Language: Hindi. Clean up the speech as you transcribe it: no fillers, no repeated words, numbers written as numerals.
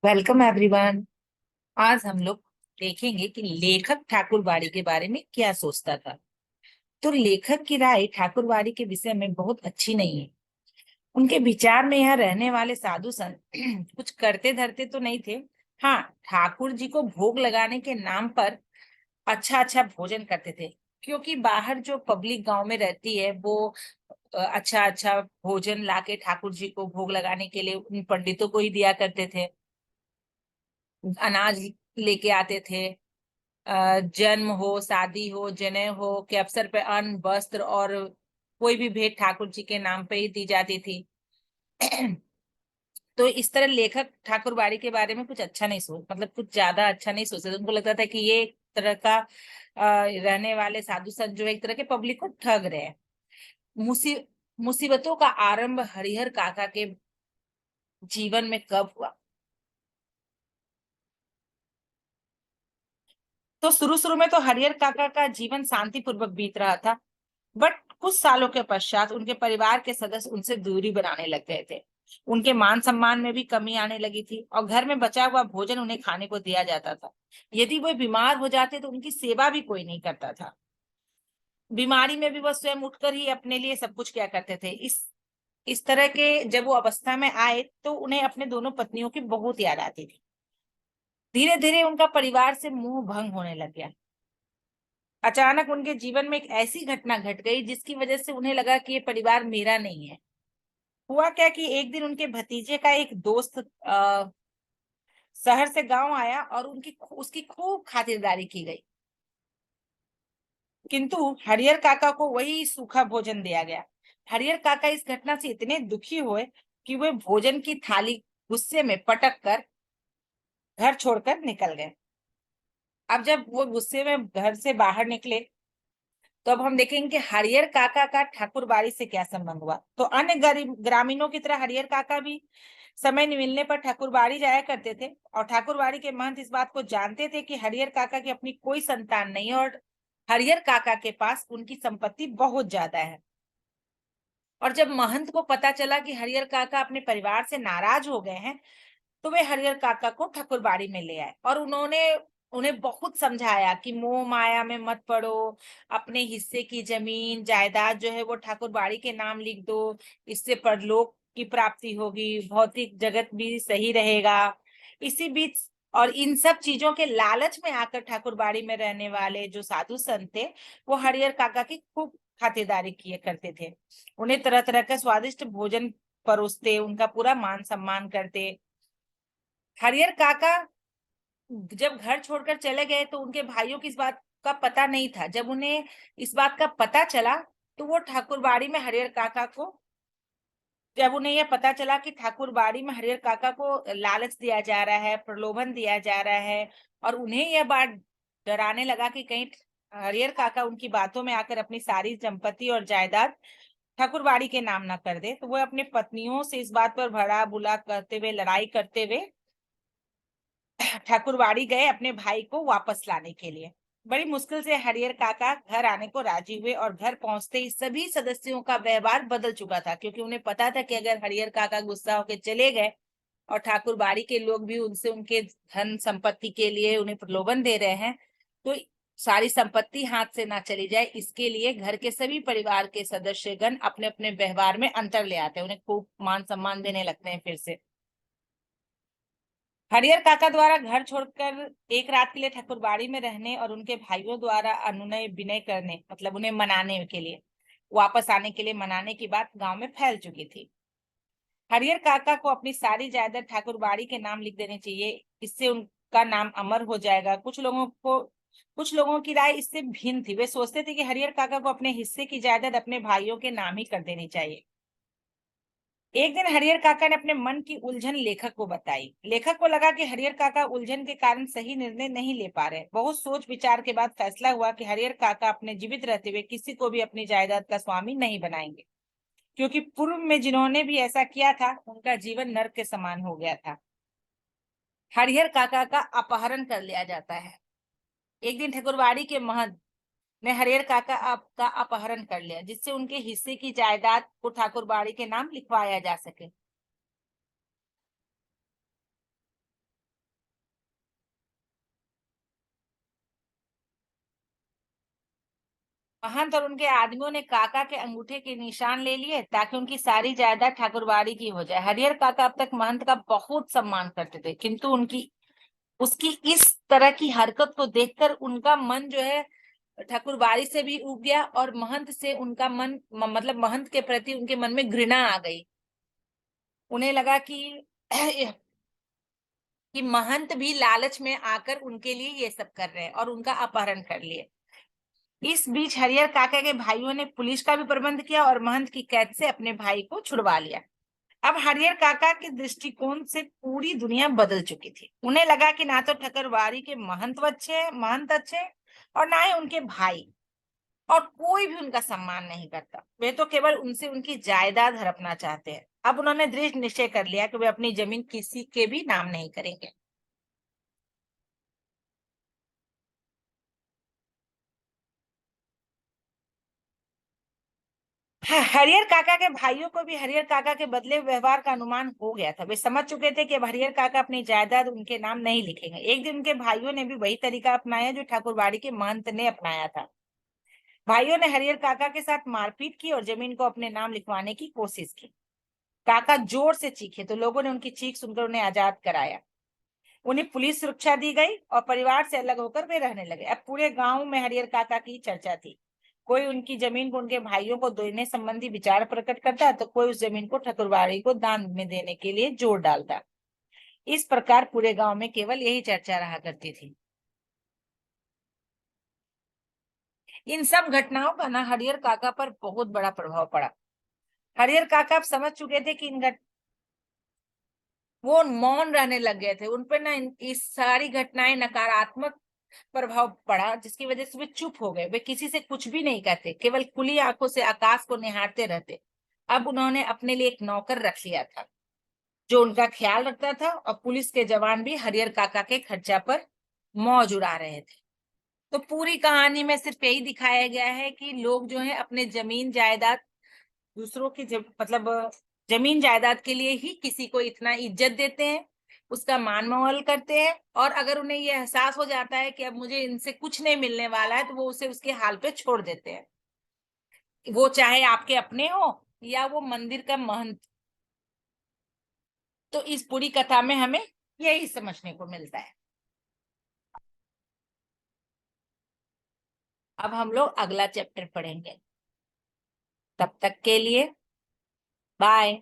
Welcome everyone. आज हम लोग देखेंगे कि लेखक ठाकुरबाड़ी के बारे में क्या सोचता था। तो लेखक की राय ठाकुरबाड़ी के विषय में बहुत अच्छी नहीं है। उनके विचार में यहाँ रहने वाले साधु संत कुछ करते धरते तो नहीं थे। हाँ, ठाकुर जी को भोग लगाने के नाम पर अच्छा अच्छा भोजन करते थे, क्योंकि बाहर जो पब्लिक गांव में रहती है वो अच्छा अच्छा भोजन लाके ठाकुर जी को भोग लगाने के लिए उन पंडितों को ही दिया करते थे। अनाज लेके आते थे। जन्म हो, शादी हो, जनेऊ हो के अवसर पे अन्न वस्त्र और कोई भी भेंट ठाकुर जी के नाम पे ही दी जाती थी। तो इस तरह लेखक ठाकुरबाड़ी के बारे में कुछ अच्छा नहीं सोच, मतलब कुछ ज्यादा अच्छा नहीं सोचते थे। उनको लगता था कि ये एक तरह का रहने वाले साधु संत जो है एक तरह के पब्लिक को ठग रहे हैं। मुसी मुसीबतों का आरंभ हरिहर काका के जीवन में कब हुआ? तो शुरू शुरू में तो हरिहर काका का जीवन शांतिपूर्वक बीत रहा था। बट कुछ सालों के पश्चात उनके परिवार के सदस्य उनसे दूरी बनाने लग गए थे। उनके मान सम्मान में भी कमी आने लगी थी और घर में बचा हुआ भोजन उन्हें खाने को दिया जाता था। यदि वो बीमार हो जाते तो उनकी सेवा भी कोई नहीं करता था। बीमारी में भी वह स्वयं उठकर ही अपने लिए सब कुछ किया करते थे। इस तरह के जब वो अवस्था में आए तो उन्हें अपने दोनों पत्नियों की बहुत याद आती थी। धीरे धीरे उनका परिवार से मोह भंग होने लग गया। अचानक उनके जीवन में एक ऐसी घटना घट गई जिसकी वजह से उन्हें लगा कि ये परिवार मेरा नहीं है। हुआ क्या कि एक दिन उनके भतीजे का एक दोस्त शहर से गांव आया और उसकी खूब खातिरदारी की गई। किंतु हरिहर काका को वही सूखा भोजन दिया गया। हरिहर काका इस घटना से इतने दुखी हुए कि वे भोजन की थाली गुस्से में पटक कर घर छोड़कर निकल गए। अब जब वो गुस्से में घर से बाहर निकले तो अब हम देखेंगे कि हरिहर काका का ठाकुरबाड़ी से क्या संबंध हुआ। तो अन्य गरीब ग्रामीणों की तरह हरिहर काका भी समय मिलने पर ठाकुरबाड़ी जाया करते थे। और ठाकुरबाड़ी के महंत इस बात को जानते थे कि हरिहर काका की अपनी कोई संतान नहीं है और हरिहर काका के पास उनकी संपत्ति बहुत ज्यादा है। और जब महंत को पता चला कि हरिहर काका अपने परिवार से नाराज हो गए हैं तो वे हरिहर काका को ठाकुरबाड़ी में ले आए और उन्होंने उन्हें बहुत समझाया कि मोह माया में मत पड़ो। अपने हिस्से की जमीन जायदाद जो है वो ठाकुरबाड़ी के नाम लिख दो। इससे परलोक की प्राप्ति होगी, भौतिक जगत भी सही रहेगा। इसी बीच और इन सब चीजों के लालच में आकर ठाकुरबाड़ी में रहने वाले जो साधु संत थे वो हरिहर काका की खूब खातिरदारी किए करते थे। उन्हें तरह तरह का स्वादिष्ट भोजन परोसते, उनका पूरा मान सम्मान करते। हरिहर काका जब घर छोड़कर चले गए तो उनके भाइयों की इस बात का पता नहीं था। जब उन्हें इस बात का पता चला तो वो ठाकुरबाड़ी में हरिहर काका को जब उन्हें यह पता चला कि ठाकुरबाड़ी में हरिहर काका को लालच दिया जा रहा है, प्रलोभन दिया जा रहा है और उन्हें यह बात डराने लगा कि कहीं हरिहर काका उनकी बातों में आकर अपनी सारी संपत्ति और जायदाद ठाकुरबाड़ी के नाम ना कर दे, तो वो अपने पत्नियों से इस बात पर भड़ा बुला करते हुए, लड़ाई करते हुए ठाकुरबाड़ी गए अपने भाई को वापस लाने के लिए। बड़ी मुश्किल से हरिहर काका घर आने को राजी हुए और घर पहुंचते ही सभी सदस्यों का व्यवहार बदल चुका था, क्योंकि उन्हें पता था कि अगर हरिहर काका गुस्सा होकर चले गए और ठाकुरबाड़ी के लोग भी उनसे उनके धन संपत्ति के लिए उन्हें प्रलोभन दे रहे हैं तो सारी संपत्ति हाथ से ना चली जाए, इसके लिए घर के सभी परिवार के सदस्यगण अपने अपने व्यवहार में अंतर ले आते हैं, उन्हें खूब मान सम्मान देने लगते हैं फिर से। हरिहर काका द्वारा घर छोड़कर एक रात के लिए ठाकुरबाड़ी में रहने और उनके भाइयों द्वारा अनुनय विनय करने, मतलब उन्हें मनाने के लिए, वापस आने के लिए मनाने की बात गांव में फैल चुकी थी। हरिहर काका को अपनी सारी जायदाद ठाकुरबाड़ी के नाम लिख देनी चाहिए, इससे उनका नाम अमर हो जाएगा। कुछ लोगों की राय इससे भिन्न थी। वे सोचते थे कि हरिहर काका को अपने हिस्से की जायदाद अपने भाइयों के नाम ही कर देनी चाहिए। एक दिन हरिहर काका ने अपने मन की उलझन लेखक को बताई। लेखक को लगा कि हरिहर काका उलझन के कारण सही निर्णय नहीं ले पा रहे। बहुत सोच विचार के बाद फैसला हुआ कि हरिहर काका अपने जीवित रहते हुए किसी को भी अपनी जायदाद का स्वामी नहीं बनाएंगे, क्योंकि पूर्व में जिन्होंने भी ऐसा किया था उनका जीवन नर्क के समान हो गया था। हरिहर काका का अपहरण कर लिया जाता है। एक दिन ठकुरबाड़ी के महंत ने हरिहर काका का अपहरण कर लिया, जिससे उनके हिस्से की जायदाद को ठाकुरबाड़ी के नाम लिखवाया जा सके। महंत और उनके आदमियों ने काका के अंगूठे के निशान ले लिए ताकि उनकी सारी जायदाद ठाकुरबाड़ी की हो जाए। हरिहर काका अब तक महंत का बहुत सम्मान करते थे, किंतु उनकी उसकी इस तरह की हरकत को देखकर उनका मन जो है ठाकुरबाड़ी से भी उब गया और महंत से उनका मन मतलब महंत के प्रति उनके मन में घृणा आ गई। उन्हें लगा कि महंत भी लालच में आकर उनके लिए ये सब कर रहे हैं और उनका अपहरण कर लिए। इस बीच हरिहर काका के भाइयों ने पुलिस का भी प्रबंध किया और महंत की कैद से अपने भाई को छुड़वा लिया। अब हरिहर काका के दृष्टिकोण से पूरी दुनिया बदल चुकी थी। उन्हें लगा कि ना तो ठकरवारी के महंत अच्छे और ना ही उनके भाई, और कोई भी उनका सम्मान नहीं करता। वे तो केवल उनसे उनकी जायदाद हड़पना चाहते हैं। अब उन्होंने दृढ़ निश्चय कर लिया कि वे अपनी जमीन किसी के भी नाम नहीं करेंगे। हरिहर काका के भाइयों को भी हरिहर काका के बदले व्यवहार का अनुमान हो गया था। वे समझ चुके थे कि अब हरिहर काका अपनी जायदाद उनके नाम नहीं लिखेंगे। एक दिन उनके भाइयों ने भी वही तरीका अपनाया जो ठाकुरबाड़ी के महंत ने अपनाया था। भाइयों ने हरिहर काका के साथ मारपीट की और जमीन को अपने नाम लिखवाने की कोशिश की। काका जोर से चीखे तो लोगों ने उनकी चीख सुनकर उन्हें आजाद कराया। उन्हें पुलिस सुरक्षा दी गई और परिवार से अलग होकर वे रहने लगे। अब पूरे गांव में हरिहर काका की चर्चा थी। कोई उनकी जमीन को उनके भाइयों को देने संबंधी विचार प्रकट करता तो कोई उस जमीन को ठकुरबाड़ी को दान में देने के लिए जोर डालता। इस प्रकार पूरे गांव में केवल यही चर्चा रहा करती थी। इन सब घटनाओं का ना हरिहर काका पर बहुत बड़ा प्रभाव पड़ा। हरिहर काका अब समझ चुके थे कि वो मौन रहने लग गए थे। उन पर ना इस सारी घटनाएं नकारात्मक प्रभाव पड़ा, जिसकी वजह से वे चुप हो गए। वे किसी से कुछ भी नहीं कहते, केवल खुली आंखों से आकाश को निहारते रहते। अब उन्होंने अपने लिए एक नौकर रख लिया था जो उनका ख्याल रखता था, और पुलिस के जवान भी हरिहर काका के खर्चा पर मौज उड़ा रहे थे। तो पूरी कहानी में सिर्फ यही दिखाया गया है कि लोग जो है अपने जमीन जायदाद दूसरों की मतलब जमीन जायदाद के लिए ही किसी को इतना इज्जत देते हैं, उसका मान मोल करते हैं, और अगर उन्हें यह एहसास हो जाता है कि अब मुझे इनसे कुछ नहीं मिलने वाला है तो वो उसे उसके हाल पे छोड़ देते हैं। वो चाहे आपके अपने हो या वो मंदिर का महंत। तो इस पूरी कथा में हमें यही समझने को मिलता है। अब हम लोग अगला चैप्टर पढ़ेंगे। तब तक के लिए बाय।